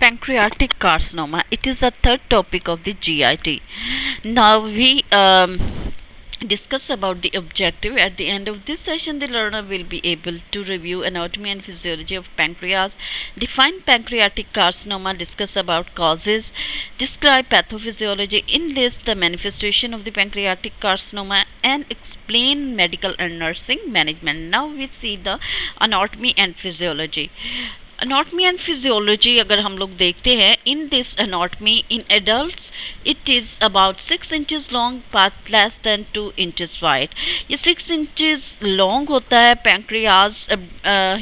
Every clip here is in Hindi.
Pancreatic carcinoma. It is the third topic of the GIT. Now we discuss about the objective. At the end of this session, the learner will be able to review anatomy and physiology of pancreas, define pancreatic carcinoma, discuss about causes, describe pathophysiology, enlist the manifestation of the pancreatic carcinoma, and explain medical and nursing management. Now we see the anatomy and physiology. Anatomy and physiology अगर हम लोग देखते हैं, in this anatomy in adults it is about 6 inches long but less than 2 inches wide. ये 6 inches long होता है pancreas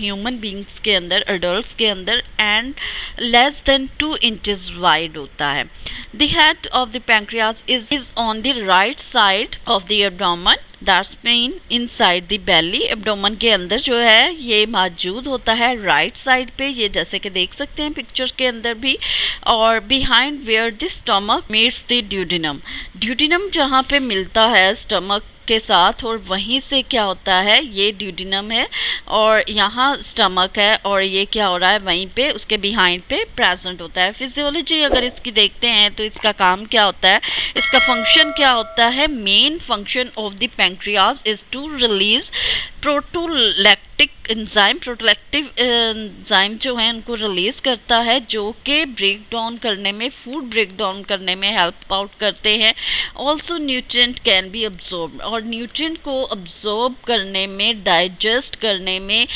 human beings के अंदर, adults के अंदर, and less than 2 inches wide होता है. The head of the pancreas is on the right side of the abdomen. That's mean inside the belly. Abdomen के अंदर जो है ये मौजूद होता है राइट साइड पे, ये जैसे कि देख सकते हैं पिक्चर के अंदर भी. और behind where the stomach meets the duodenum. Duodenum जहाँ पे मिलता है स्टमक के साथ, और वहीं से क्या होता है, ये ड्यूडिनम है और यहाँ स्टमक है, और ये क्या हो रहा है वहीं पे उसके बिहाइंड पे प्रेजेंट होता है. फिजियोलॉजी अगर इसकी देखते हैं तो इसका काम क्या होता है, इसका फंक्शन क्या होता है. Main function of the pancreas is to release proteolytic enzyme. Proteolytic enzyme जो है उनको रिलीज करता है, जो कि ब्रेक डाउन करने में, फूड ब्रेक डाउन करने में हेल्प आउट करते हैं. Also nutrient can be absorb, और न्यूट्रिएंट को अब्जॉर्ब करने में, डाइजेस्ट करने में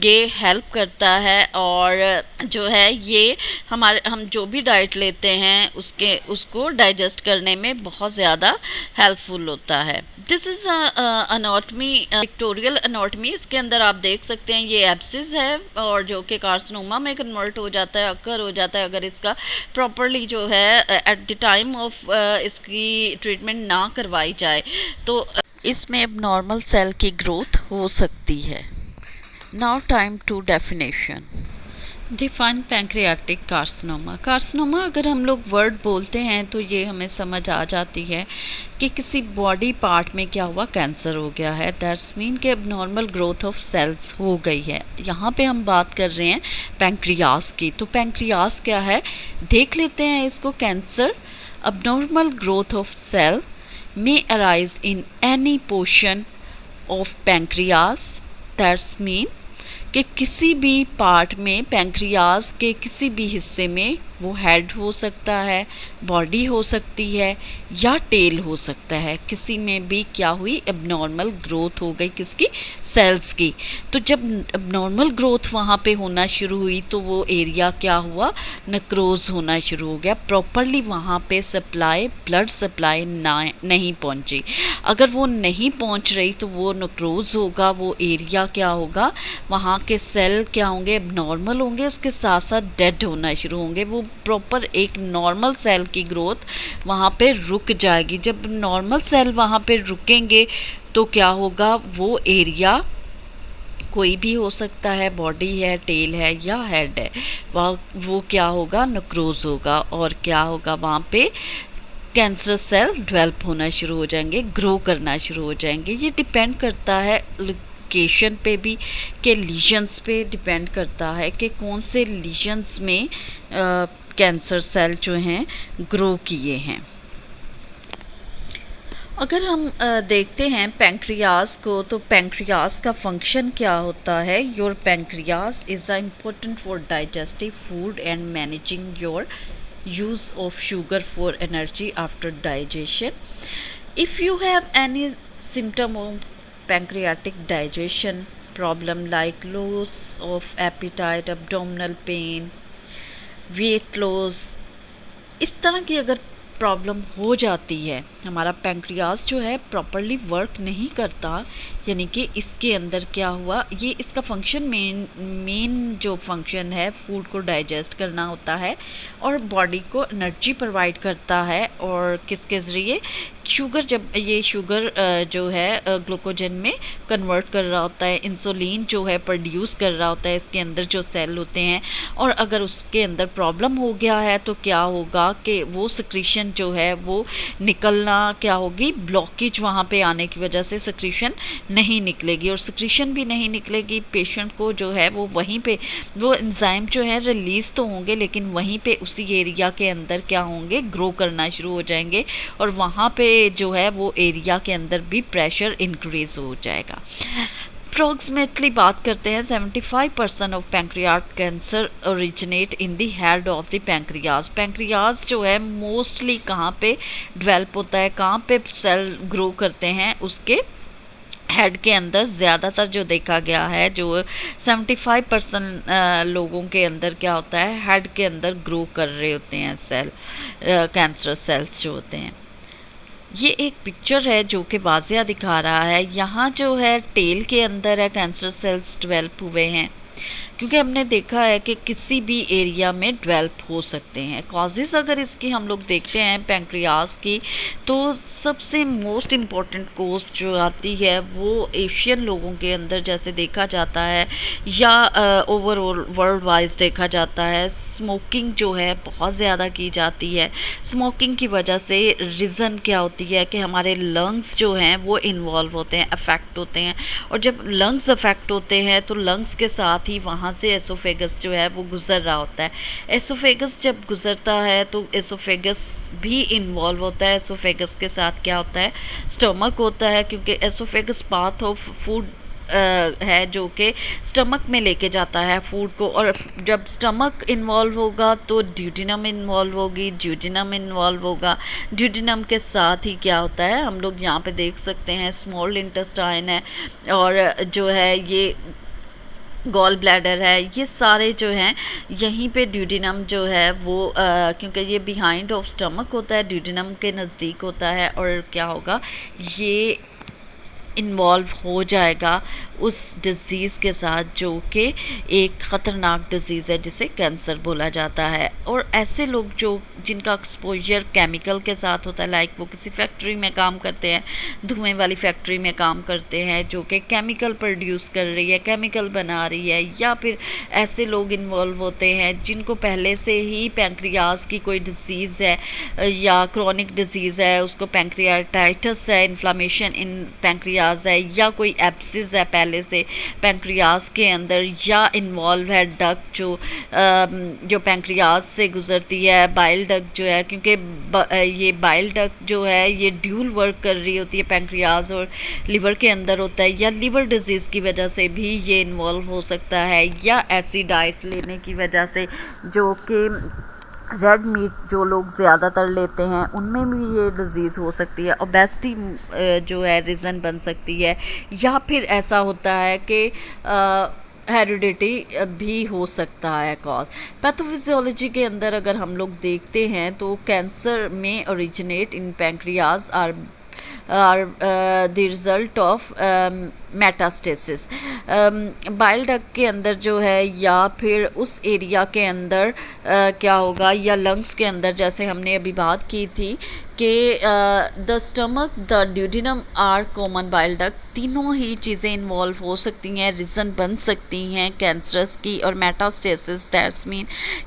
ये हेल्प करता है. और जो है ये हम जो भी डाइट लेते हैं उसको डाइजेस्ट करने में बहुत ज़्यादा हेल्पफुल होता है. This is anatomy, pictorial anatomy. इसके अंदर आप देख सकते हैं ये एब्सिस है, और जो कि कार्सिनोमा में कन्वर्ट हो जाता है, अकर हो जाता है अगर इसका प्रॉपरली जो है एट द टाइम ऑफ इसकी ट्रीटमेंट ना करवाई जाए तो इसमें एबनॉर्मल सेल की ग्रोथ हो सकती है. Now time to definition. Define pancreatic carcinoma. Carcinoma अगर हम लोग वर्ड बोलते हैं तो ये हमें समझ आ जाती है कि किसी बॉडी पार्ट में क्या हुआ, कैंसर हो गया है. दैट्स मीन कि एबनॉर्मल ग्रोथ ऑफ सेल्स हो गई है. यहाँ पे हम बात कर रहे हैं पैंक्रियास की. तो पैंक्रियास क्या है देख लेते हैं इसको. Cancer, abnormal growth of cell may arise in any portion of pancreas. That's mean कि किसी भी पार्ट में, पैंक्रियाज के किसी भी हिस्से में, वो हेड हो सकता है, बॉडी हो सकती है, या टेल हो सकता है. किसी में भी क्या हुई, एबनॉर्मल ग्रोथ हो गई किसकी, सेल्स की. तो जब एबनॉर्मल ग्रोथ वहाँ पे होना शुरू हुई तो वो एरिया क्या हुआ, नेक्रोज होना शुरू हो गया. प्रॉपरली वहाँ पे सप्लाई, ब्लड सप्लाई नहीं पहुँची. अगर वो नहीं पहुँच रही तो वो नेक्रोज होगा, वो एरिया क्या होगा, वहाँ के सेल क्या होंगे, एबनॉर्मल होंगे, उसके साथ साथ डेड होना शुरू होंगे. वो प्रॉपर एक नॉर्मल सेल की ग्रोथ वहाँ पे रुक जाएगी. जब नॉर्मल सेल वहाँ पे रुकेंगे तो क्या होगा, वो एरिया कोई भी हो सकता है, बॉडी है, टेल है या हेड है, वो क्या होगा, नेक्रोज होगा. और क्या होगा, वहाँ पे कैंसर सेल डेवलप होना शुरू हो जाएंगे, ग्रो करना शुरू हो जाएंगे. ये डिपेंड करता है लोकेशन पे भी, के लीजन्स पे डिपेंड करता है कि कौन से लीजन्स में कैंसर सेल जो हैं ग्रो किए हैं. अगर हम देखते हैं पैंक्रियास को, तो पैंक्रियास का फंक्शन क्या होता है. Your pancreas is important for digestive food and managing your use of sugar for energy after digestion. If you have any symptom of pancreatic digestion problem like loss of appetite, abdominal pain, weight loss, इस तरह की अगर प्रॉब्लम हो जाती है, हमारा पैंक्रियास जो है प्रॉपरली वर्क नहीं करता, यानी कि इसके अंदर क्या हुआ, ये इसका फंक्शन मेन जो फंक्शन है फूड को डाइजेस्ट करना होता है और बॉडी को एनर्जी प्रोवाइड करता है. और किसके ज़रिए, शुगर, जब ये शुगर जो है ग्लूकोजन में कन्वर्ट कर रहा होता है, इंसुलिन जो है प्रोड्यूस कर रहा होता है इसके अंदर जो सेल होते हैं, और अगर उसके अंदर प्रॉब्लम हो गया है तो क्या होगा कि वो सिक्रीशन जो है वो निकलना क्या होगी, ब्लॉकेज वहाँ पे आने की वजह से सिक्रीशन नहीं निकलेगी, और सिक्रीशन भी नहीं निकलेगी, पेशेंट को जो है वो वहीं पे वो एंजाइम जो है रिलीज़ तो होंगे लेकिन वहीं पे उसी एरिया के अंदर क्या होंगे, ग्रो करना शुरू हो जाएंगे, और वहाँ पे जो है वो एरिया के अंदर भी प्रेशर इंक्रीज हो जाएगा। अप्रॉक्सीमेटली बात करते हैं 75% of pancreatic cancer originate in the head of the pancreas. Pancreas जो है मोस्टली कहाँ पे डेवलप होता है, कहाँ पे सेल ग्रो करते हैं, उसके हेड के अंदर ज़्यादातर जो देखा गया है, जो 75% लोगों के अंदर क्या होता है, हेड के अंदर ग्रो कर रहे होते हैं सेल, कैंसर सेल्स जो होते हैं। ये एक पिक्चर है जो कि वाज़िया दिखा रहा है, यहाँ जो है टेल के अंदर है कैंसर सेल्स डेवलप हुए हैं, क्योंकि हमने देखा है कि किसी भी एरिया में डेवलप हो सकते हैं। कॉजेज़ अगर इसकी हम लोग देखते हैं पैंक्रियाज की, तो सबसे मोस्ट इम्पॉर्टेंट कोज जो आती है वो एशियन लोगों के अंदर जैसे देखा जाता है, या ओवरऑल वर्ल्ड वाइज देखा जाता है, स्मोकिंग जो है बहुत ज़्यादा की जाती है। स्मोकिंग की वजह से रीज़न क्या होती है कि हमारे लंग्स जो हैं वो इन्वॉल्व होते हैं, अफेक्ट होते हैं, और जब लंग्स अफेक्ट होते हैं तो लंग्स के साथ ही वहाँ से एसोफेगस जो है वो गुज़र रहा होता है। एसोफेगस जब गुज़रता है तो एसोफेगस भी इन्वॉल्व होता है। एसोफेगस के साथ क्या होता है, स्टमक होता है, क्योंकि एसोफेगस पाथ ऑफ फूड है जो कि स्टमक में लेके जाता है फूड को, और जब स्टमक इन्वॉल्व होगा तो ड्यूडिनम इन्वॉल्व होगी, ड्यूडिनम इन्वॉल्व होगा, ड्यूडिनम के साथ ही क्या होता है, हम लोग यहाँ पे देख सकते हैं स्मॉल इंटेस्टाइन है, और जो है ये गॉल ब्लैडर है, ये सारे जो हैं यहीं पे ड्यूडिनम जो है वो क्योंकि ये बिहाइंड ऑफ स्टमक होता है, ड्यूडिनम के नज़दीक होता है, और क्या होगा, ये इन्वॉल्व हो जाएगा उस डिज़ीज़ के साथ जो कि एक ख़तरनाक डिज़ीज़ है जिसे कैंसर बोला जाता है। और ऐसे लोग जो जिनका एक्सपोजर केमिकल के साथ होता है, लाइक वो किसी फैक्ट्री में काम करते हैं, धुएं वाली फैक्ट्री में काम करते हैं जो कि केमिकल प्रोड्यूस कर रही है, केमिकल बना रही है, या फिर ऐसे लोग इन्वॉल्व होते हैं जिनको पहले से ही पैंक्रियाज की कोई डिज़ीज़ है या क्रॉनिक डिज़ीज़ है, उसको पैंक्रियाटाइटिस है, इन्फ्लामेशन इन पैंक्रियाज है, या कोई एब्सिस है पहले से पैंक्रियाज के अंदर, या इन्वॉल्व है डक्ट जो पैंक्रियाज से गुजरती है, बाइल डक्ट जो है, क्योंकि ये बाइल डक्ट जो है ये ड्यूल वर्क कर रही होती है, पैंक्रियाज और लिवर के अंदर होता है, या लिवर डिजीज़ की वजह से भी ये इन्वॉल्व हो सकता है, या ऐसी डाइट लेने की वजह से जो कि रेड मीट जो लोग ज़्यादातर लेते हैं उनमें भी ये डिज़ीज़ हो सकती है, ओबेसिटी जो है रीज़न बन सकती है, या फिर ऐसा होता है कि हेरिडिटी भी हो सकता है कॉज। पैथोफिजियोलॉजी के अंदर अगर हम लोग देखते हैं तो कैंसर में originate in pancreas are the result of metastasis. Bile duct के अंदर जो है, या फिर उस एरिया के अंदर क्या होगा, या लंग्स के अंदर, जैसे हमने अभी बात की थी कि the stomach, the duodenum or common bile duct, तीनों ही चीज़ें इन्वॉल्व हो सकती हैं, रीज़न बन सकती हैं कैंसरस की। और मेटास्टेसिस दैट्स मीन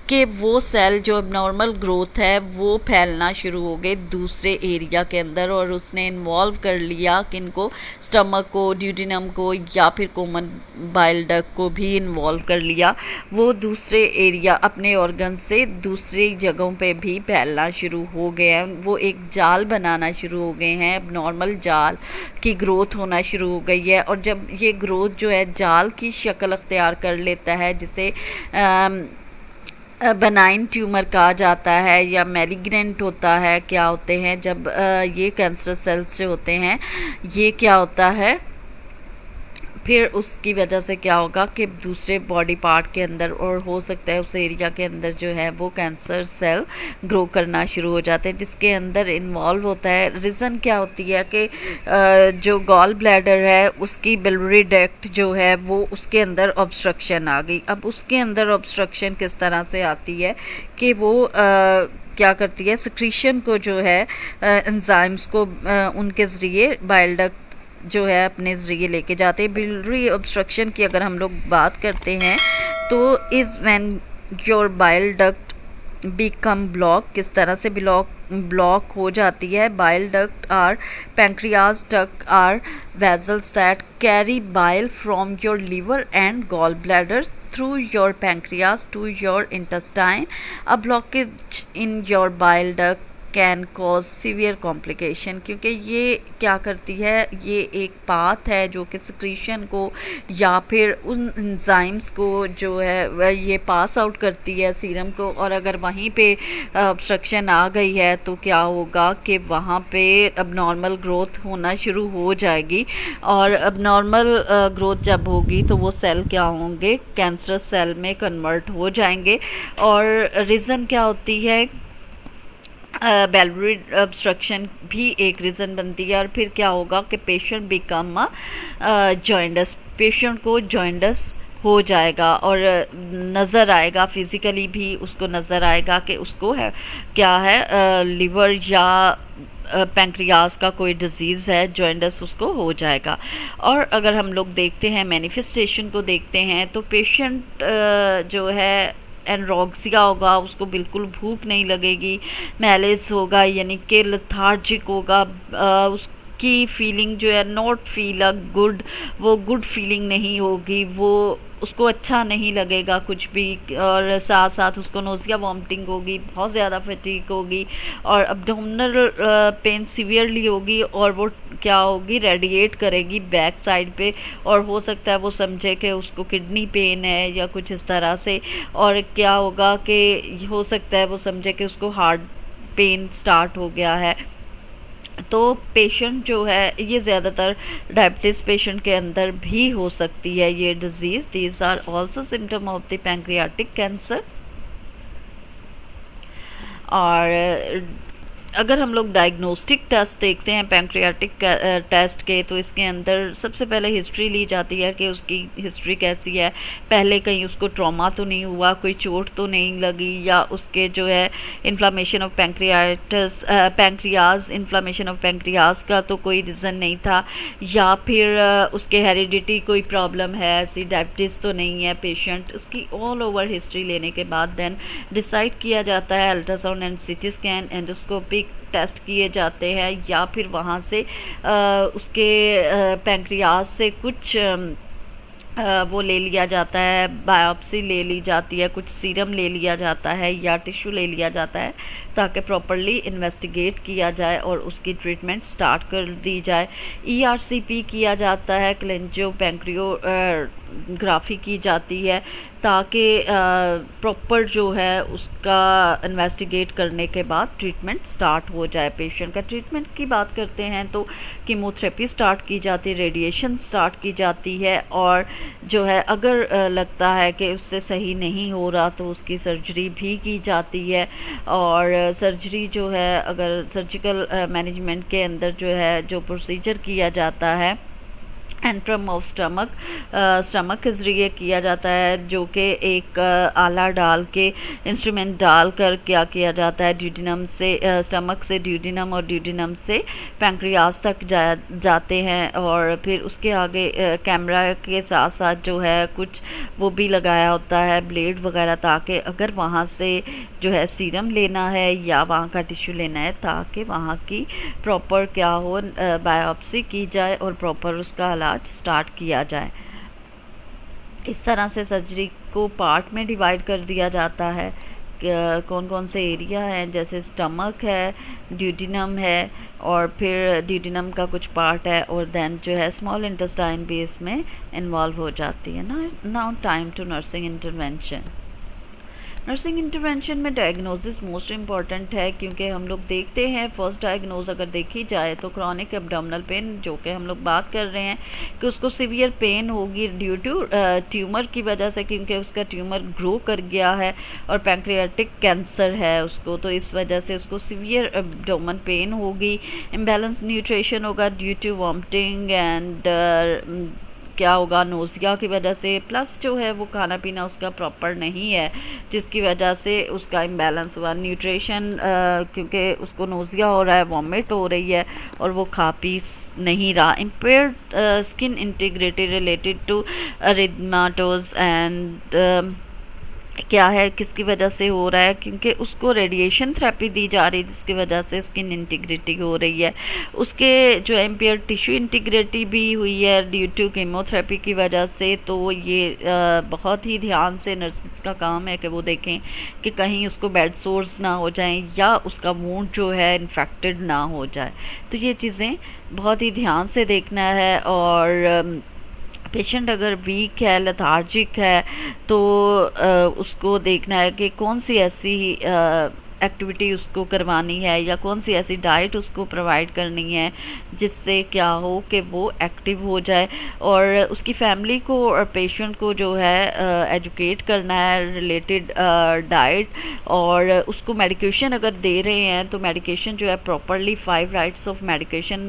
कि वो सेल जो नॉर्मल ग्रोथ है वो फैलना शुरू हो गए दूसरे एरिया के अंदर, और उसने इन्वॉल्व कर लिया किनको, स्टमक को, ड्यूडिनम को, या फिर कॉमन बाइल डक्ट को भी इन्वॉल्व कर लिया। वो दूसरे एरिया अपने ऑर्गन से दूसरी जगहों पे भी फैलना शुरू हो गया, वो एक जाल बनाना शुरू हो गए हैं, अब नॉर्मल जाल की ग्रोथ होना शुरू हो गई है। और जब ये ग्रोथ जो है जाल की शक्ल अख्तियार कर लेता है, जिसे बनाइन ट्यूमर कहा जाता है या मैलिग्नेंट होता है, क्या होते हैं जब ये कैंसर सेल्स जो होते हैं, ये क्या होता है, फिर उसकी वजह से क्या होगा कि दूसरे बॉडी पार्ट के अंदर, और हो सकता है उस एरिया के अंदर जो है वो कैंसर सेल ग्रो करना शुरू हो जाते हैं, जिसके अंदर इन्वॉल्व होता है। रीज़न क्या होती है कि जो गॉल ब्लैडर है उसकी बिलियरी डक्ट जो है वो उसके अंदर ऑब्स्ट्रक्शन आ गई। अब उसके अंदर ऑब्स्ट्रक्शन किस तरह से आती है कि वो क्या करती है, सिक्रीशन को जो है एंजाइम्स को उनके ज़रिए बाइल डक्ट जो है अपने ज़रिए लेके जाते हैं। बिलियरी ऑब्स्ट्रक्शन की अगर हम लोग बात करते हैं तो is when your bile duct become block, किस तरह से ब्लॉक हो जाती है। Bile duct or pancreas duct are vessels that carry bile from your liver and gall bladder through your pancreas to your intestine. A blockage in your bile duct can cause severe complication, क्योंकि ये क्या करती है, ये एक पाथ है जो कि सिक्रीशन को या फिर उन एंजाइम्स को जो है ये पास आउट करती है सीरम को, और अगर वहीं पे ऑब्स्ट्रक्शन आ गई है तो क्या होगा कि वहाँ पे अबनॉर्मल ग्रोथ होना शुरू हो जाएगी, और अबनॉर्मल ग्रोथ जब होगी तो वो सेल क्या होंगे, कैंसरस सेल में कन्वर्ट हो जाएंगे। और रीज़न क्या होती है, बिलियरी ऑब्स्ट्रक्शन भी एक रीज़न बनती है। और फिर क्या होगा कि पेशेंट बिकम जॉइंडस, पेशेंट को जॉइंडस हो जाएगा और नज़र आएगा, फिज़िकली भी उसको नज़र आएगा कि उसको है क्या है, लिवर या पैंक्रियाज का कोई डिज़ीज़ है, जॉइंडस उसको हो जाएगा। और अगर हम लोग देखते हैं मैनिफेस्टेशन को देखते हैं तो पेशेंट जो है एनरोक्सिया होगा, उसको बिल्कुल भूख नहीं लगेगी, मैलेज होगा यानी कि लथार्जिक होगा, उसकी फीलिंग जो है नॉट फील अ गुड, वो गुड फीलिंग नहीं होगी, वो उसको अच्छा नहीं लगेगा कुछ भी, और साथ साथ उसको नोज़िया वॉमिटिंग होगी, बहुत ज़्यादा फटीग होगी और अब्डोमिनल पेन सीवियरली होगी, और वो क्या होगी, रेडिएट करेगी बैक साइड पे, और हो सकता है वो समझे कि उसको किडनी पेन है या कुछ इस तरह से, और क्या होगा कि हो सकता है वो समझे कि उसको हार्ट पेन स्टार्ट हो गया है। तो पेशेंट जो है ये ज़्यादातर डायबिटीज़ पेशेंट के अंदर भी हो सकती है ये disease. These are also symptom of the pancreatic cancer. और अगर हम लोग डायग्नोस्टिक टेस्ट देखते हैं पैंक्रियाटिक टेस्ट के, तो इसके अंदर सबसे पहले हिस्ट्री ली जाती है कि उसकी हिस्ट्री कैसी है, पहले कहीं उसको ट्रॉमा तो नहीं हुआ, कोई चोट तो नहीं लगी, या उसके जो है inflammation of pancreatitis pancreas inflammation of pancreas का तो कोई रीज़न नहीं था, या फिर उसके हेरिडिटी कोई प्रॉब्लम है, ऐसी डायबिटीज़ तो नहीं है पेशेंट। उसकी ऑल ओवर हिस्ट्री लेने के बाद देन डिसाइड किया जाता है, ultrasound and CT scan endoscopic test किए जाते हैं, या फिर वहाँ से उसके पैंक्रियाज से कुछ वो ले लिया जाता है, बायोप्सी ले ली जाती है, कुछ सीरम ले लिया जाता है या टिश्यू ले लिया जाता है, ताकि प्रॉपरली इन्वेस्टिगेट किया जाए और उसकी ट्रीटमेंट स्टार्ट कर दी जाए। ERCP किया जाता है, क्लेंजियो पैंक्रियोग्राफी की जाती है, ताकि प्रॉपर जो है उसका इन्वेस्टिगेट करने के बाद ट्रीटमेंट स्टार्ट हो जाए। पेशेंट का ट्रीटमेंट की बात करते हैं तो कीमोथेरेपी स्टार्ट की जाती है, रेडिएशन स्टार्ट की जाती है, और जो है अगर लगता है कि उससे सही नहीं हो रहा तो उसकी सर्जरी भी की जाती है। और सर्जरी जो है अगर सर्जिकल मैनेजमेंट के अंदर जो है जो प्रोसीजर किया जाता है एंट्रम ऑफ स्टमक के ज़रिए किया जाता है, जो कि एक आला डाल के इंस्ट्रूमेंट डाल कर क्या किया जाता है, ड्यूडिनम से स्टमक से ड्यूडिनम और ड्यूडिनम से पैंक्रियाज तक जाते हैं। और फिर उसके आगे कैमरा के साथ साथ जो है कुछ वो भी लगाया होता है ब्लेड वगैरह, ताकि अगर वहाँ से जो है सीरम लेना है या वहाँ का टिश्यू लेना है, ताकि वहाँ की प्रॉपर क्या हो बायोप्सी की जाए और प्रॉपर उसका इलाज स्टार्ट किया जाए। इस तरह से सर्जरी को पार्ट में डिवाइड कर दिया जाता है, कौन कौन से एरिया हैं, जैसे स्टमक है, ड्यूडिनम है, और फिर ड्यूडिनम का कुछ पार्ट है, और देन जो है स्मॉल इंटेस्टाइन भी इसमें इन्वॉल्व हो जाती है ना। Now time to nursing intervention. Nursing intervention में डायग्नोसिस मोस्ट इम्पॉर्टेंट है, क्योंकि हम लोग देखते हैं फर्स्ट डायग्नोज अगर देखी जाए तो क्रॉनिक एब्डोमिनल पेन, जो कि हम लोग बात कर रहे हैं कि उसको सीवियर पेन होगी ड्यू टू ट्यूमर की वजह से, क्योंकि उसका ट्यूमर ग्रो कर गया है और पैंक्रियाटिक कैंसर है उसको, तो इस वजह से उसको सीवियर एब्डोमिनल पेन होगी। इम्बैलेंस न्यूट्रिशन होगा ड्यू टू वॉमिटिंग एंड क्या होगा, नोज़िया की वजह से, प्लस जो है वो खाना पीना उसका प्रॉपर नहीं है जिसकी वजह से उसका इम्बैलेंस हुआ, न्यूट्रिशन क्योंकि उसको नोज़िया हो रहा है, वॉमिट हो रही है और वो खा पी नहीं रहा। Impaired skin integrity related to erythematous and क्या है, किसकी वजह से हो रहा है, क्योंकि उसको रेडिएशन थेरेपी दी जा रही है जिसकी वजह से स्किन इंटीग्रिटी हो रही है। उसके जो एम्पेयर टिश्यू इंटीग्रिटी भी हुई है ड्यू टू कीमोथेरेपी की वजह से। तो ये बहुत ही ध्यान से नर्सिस का काम है कि वो देखें कि कहीं उसको बेड सोर्स ना हो जाएं या उसका वुंड जो है इन्फेक्टेड ना हो जाए। तो ये चीज़ें बहुत ही ध्यान से देखना है। और पेशेंट अगर वीक है, लेथार्जिक है, तो उसको देखना है कि कौन सी ऐसी एक्टिविटी उसको करवानी है या कौन सी ऐसी डाइट उसको प्रोवाइड करनी है जिससे क्या हो कि वो एक्टिव हो जाए। और उसकी फैमिली को और पेशेंट को जो है एजुकेट करना है रिलेटेड डाइट। और उसको मेडिकेशन अगर दे रहे हैं तो मेडिकेशन जो है प्रॉपरली 5 राइट्स ऑफ मेडिकेशन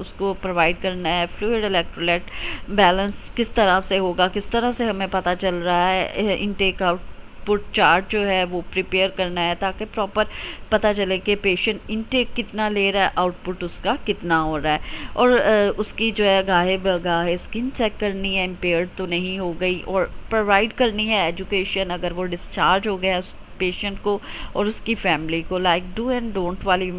उसको प्रोवाइड करना है। फ्लूइड इलेक्ट्रोलाइट बैलेंस किस तरह से होगा, किस तरह से हमें पता चल रहा है, इनटेक आउटपुट चार्ट जो है वो प्रिपेयर करना है ताकि प्रॉपर पता चले कि पेशेंट इनटेक कितना ले रहा है, आउटपुट उसका कितना हो रहा है। और उसकी जो है गाहे बगाहे स्किन चेक करनी है, इम्पेयर्ड तो नहीं हो गई, और प्रोवाइड करनी है एजुकेशन अगर वो डिस्चार्ज हो गया पेशेंट को और उसकी फैमिली को, लाइक डू एंड डोंट वाली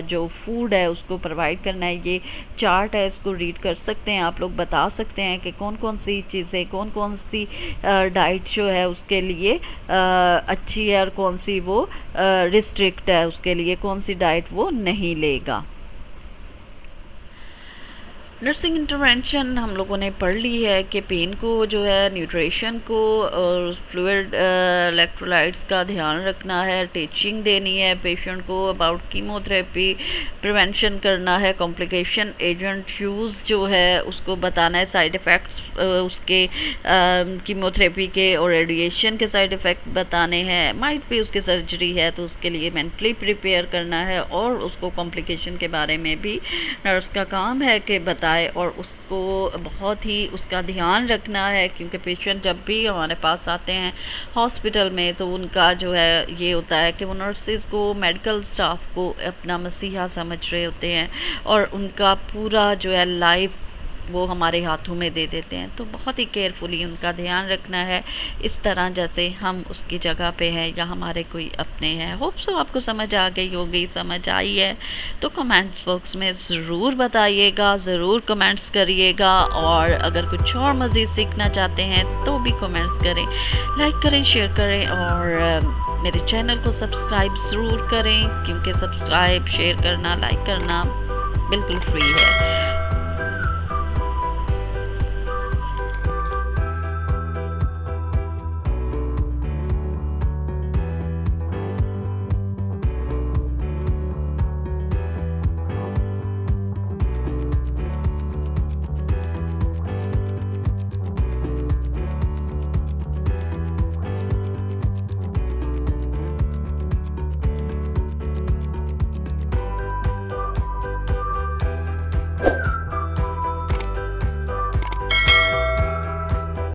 जो फूड है उसको प्रोवाइड करना है। ये चार्ट है, इसको रीड कर सकते हैं आप लोग, बता सकते हैं कि कौन कौन सी चीज़ें, कौन कौन सी डाइट जो है उसके लिए अच्छी है और कौन सी वो रिस्ट्रिक्ट है, उसके लिए कौन सी डाइट वो नहीं लेगा। नर्सिंग इंटरवेंशन हम लोगों ने पढ़ ली है कि पेन को जो है न्यूट्रिशन को और फ्लूइड इलेक्ट्रोलाइट्स का ध्यान रखना है, टीचिंग देनी है पेशेंट को अबाउट कीमोथेरेपी, प्रिवेंशन करना है, कॉम्प्लिकेशन एजेंट यूज़ जो है उसको बताना है, साइड इफ़ेक्ट्स उसके कीमोथेरेपी के और रेडिएशन के साइड इफ़ेक्ट बताने हैं। माइट भी उसकी सर्जरी है तो उसके लिए मेंटली प्रिपेयर करना है और उसको कॉम्प्लिकेशन के बारे में भी नर्स का काम है कि बताए और उसको बहुत ही उसका ध्यान रखना है, क्योंकि पेशेंट जब भी हमारे पास आते हैं हॉस्पिटल में तो उनका जो है ये होता है कि वो नर्सेज़ को, मेडिकल स्टाफ को अपना मसीहा समझ रहे होते हैं और उनका पूरा जो है लाइफ वो हमारे हाथों में दे देते हैं। तो बहुत ही केयरफुली उनका ध्यान रखना है, इस तरह जैसे हम उसकी जगह पे हैं या हमारे कोई अपने हैं। होप सो आपको समझ आ गई होगी, समझ आई है तो कमेंट्स बॉक्स में ज़रूर बताइएगा, ज़रूर कमेंट्स करिएगा। और अगर कुछ और मज़ीद सीखना चाहते हैं तो भी कमेंट्स करें, लाइक करें, शेयर करें और मेरे चैनल को सब्सक्राइब ज़रूर करें, क्योंकि सब्सक्राइब, शेयर करना, लाइक करना बिल्कुल फ्री है।